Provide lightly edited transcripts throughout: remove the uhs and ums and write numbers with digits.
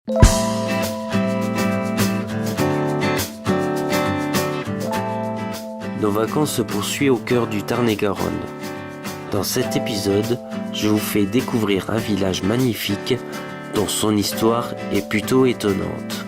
Nos vacances se poursuivent au cœur du Tarn-et-Garonne. Dans cet épisode, je vous fais découvrir un village magnifique dont son histoire est plutôt étonnante.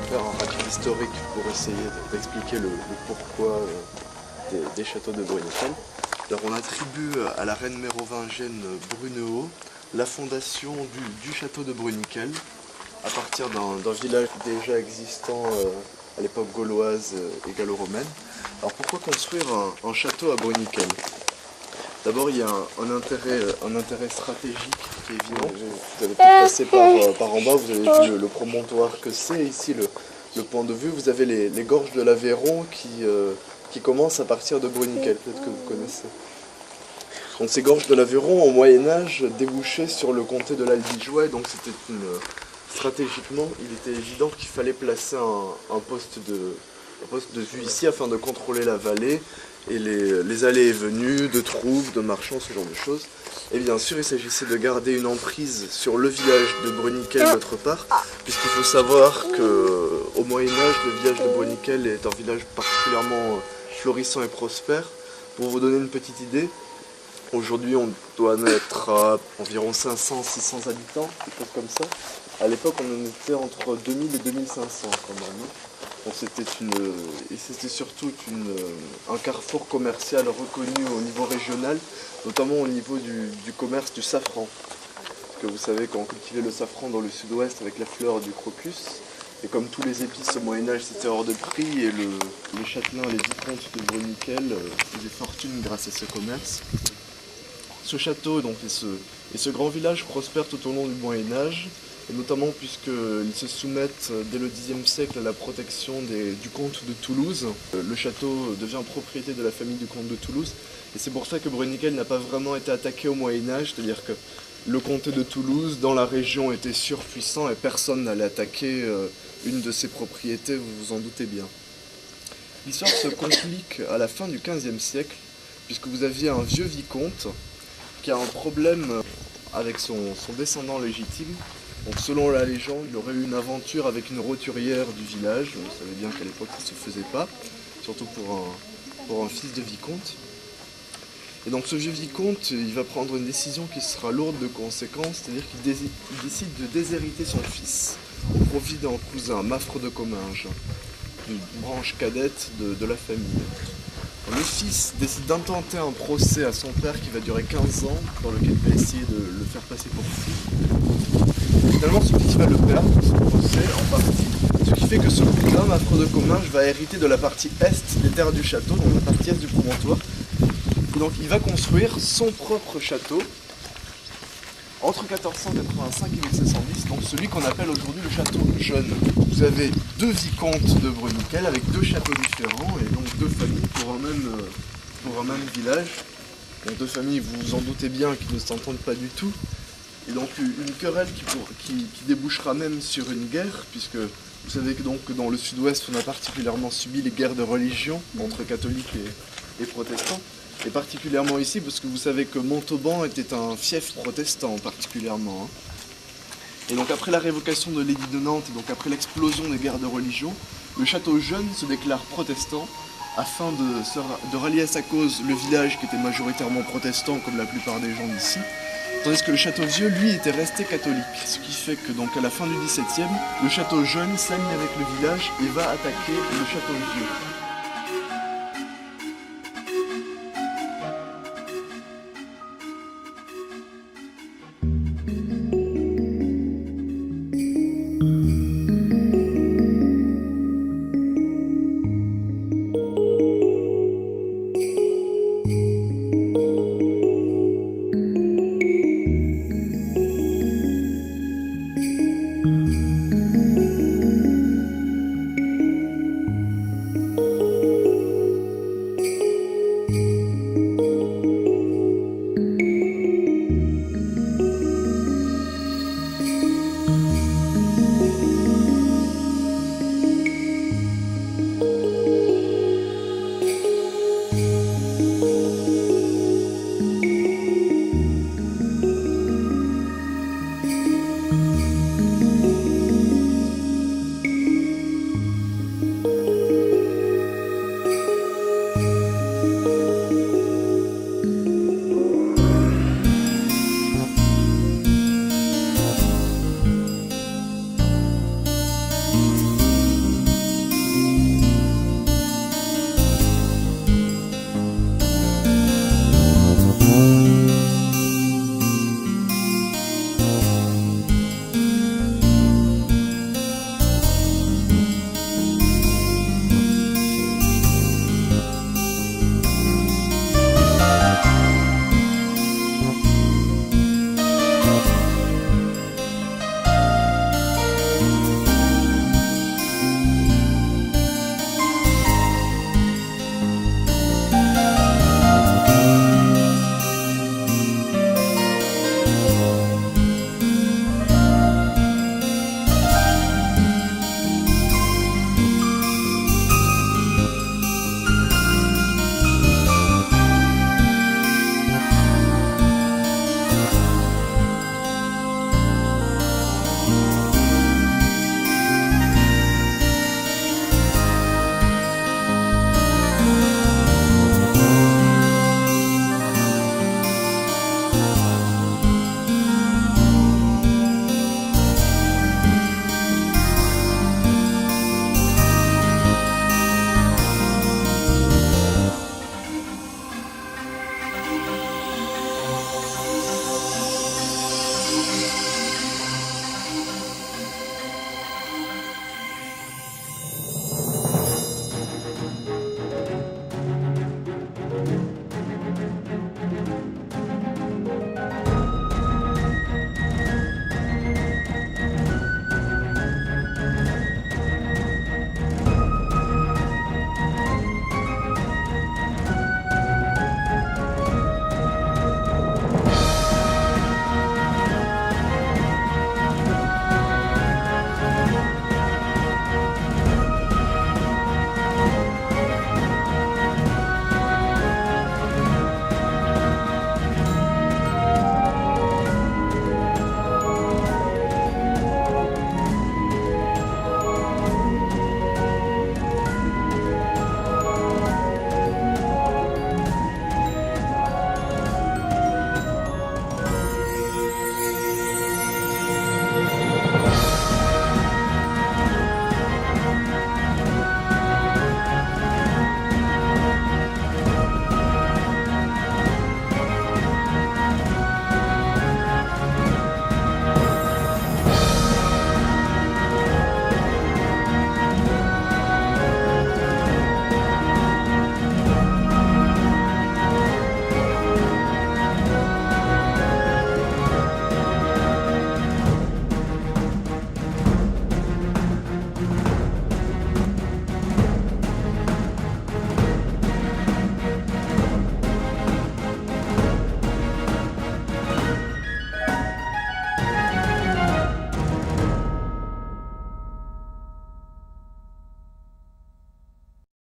Faire un rappel historique pour essayer d'expliquer le pourquoi des châteaux de Bruniquel. Alors on attribue à la reine mérovingienne Brunehaut la fondation du château de Bruniquel à partir d'un village déjà existant à l'époque gauloise et gallo-romaine. Alors pourquoi construire un château à Bruniquel? D'abord, il y a un intérêt stratégique qui est évident. Vous avez peut-être passé par en bas, vous avez vu le promontoire que c'est. Ici, le point de vue, vous avez les gorges de l'Aveyron qui commencent à partir de Bruniquel, peut-être que vous connaissez. Donc ces gorges de l'Aveyron, au Moyen-Âge, débouchaient sur le comté de l'Albigeois, donc c'était stratégiquement, il était évident qu'il fallait placer un poste de vue ici afin de contrôler la vallée et les allées et venues de troupes, de marchands, ce genre de choses. Et bien sûr, il s'agissait de garder une emprise sur le village de Bruniquel d'autre part, puisqu'il faut savoir qu'au Moyen-Âge, le village de Bruniquel est un village particulièrement florissant et prospère. Pour vous donner une petite idée, aujourd'hui on doit être à environ 500-600 habitants, quelque chose comme ça. À l'époque, on en était entre 2000 et 2500 quand même. Donc c'était surtout un carrefour commercial reconnu au niveau régional, notamment au niveau du commerce du safran. Parce que vous savez qu'on cultivait le safran dans le sud-ouest avec la fleur du crocus. Et comme tous les épices au Moyen-Âge, c'était hors de prix, et les châtelains, les vicomtes de Bruniquel faisaient fortune grâce à ce commerce. Ce château donc, et ce grand village prospèrent tout au long du Moyen-Âge, et notamment puisqu'ils se soumettent dès le Xe siècle à la protection du comte de Toulouse. Le château devient propriété de la famille du comte de Toulouse, et c'est pour ça que Bruniquel n'a pas vraiment été attaqué au Moyen-Âge, c'est-à-dire que le comté de Toulouse, dans la région, était surpuissant et personne n'allait attaquer une de ses propriétés, vous vous en doutez bien. L'histoire se complique à la fin du XVe siècle, puisque vous aviez un vieux vicomte qui a un problème avec son descendant légitime. Donc selon la légende, il aurait eu une aventure avec une roturière du village. Vous savez bien qu'à l'époque ça ne se faisait pas, surtout pour un fils de vicomte. Et donc ce vieux vicomte, il va prendre une décision qui sera lourde de conséquences, c'est-à-dire qu'il décide de déshériter son fils au profit d'un cousin, Maffre de Comminges, une branche cadette de la famille. Le fils décide d'intenter un procès à son père qui va durer 15 ans, dans lequel il va essayer de le faire passer pour fou. Finalement, ce petit va le perdre, ce procès, en partie, ce qui fait que ce cousin, Maffre de Comminges, va hériter de la partie est des terres du château, donc la partie est du promontoire. Et donc il va construire son propre château entre 1485 et 1710, donc celui qu'on appelle aujourd'hui le château jeune. Vous avez deux vicomtes de Bruniquel avec deux châteaux différents et donc deux familles pour un même village. Donc deux familles, vous vous en doutez bien, qui ne s'entendent pas du tout. Et donc une querelle qui débouchera même sur une guerre, puisque vous savez que donc dans le sud-ouest on a particulièrement subi les guerres de religion entre catholiques et protestants. Et particulièrement ici, parce que vous savez que Montauban était un fief protestant particulièrement. Et donc après la révocation de l'édit de Nantes, et donc après l'explosion des guerres de religion, le château jeune se déclare protestant afin de rallier à sa cause le village qui était majoritairement protestant comme la plupart des gens d'ici, tandis que le château vieux, lui, était resté catholique. Ce qui fait que donc à la fin du XVIIe, le château jeune s'allie avec le village et va attaquer le château vieux.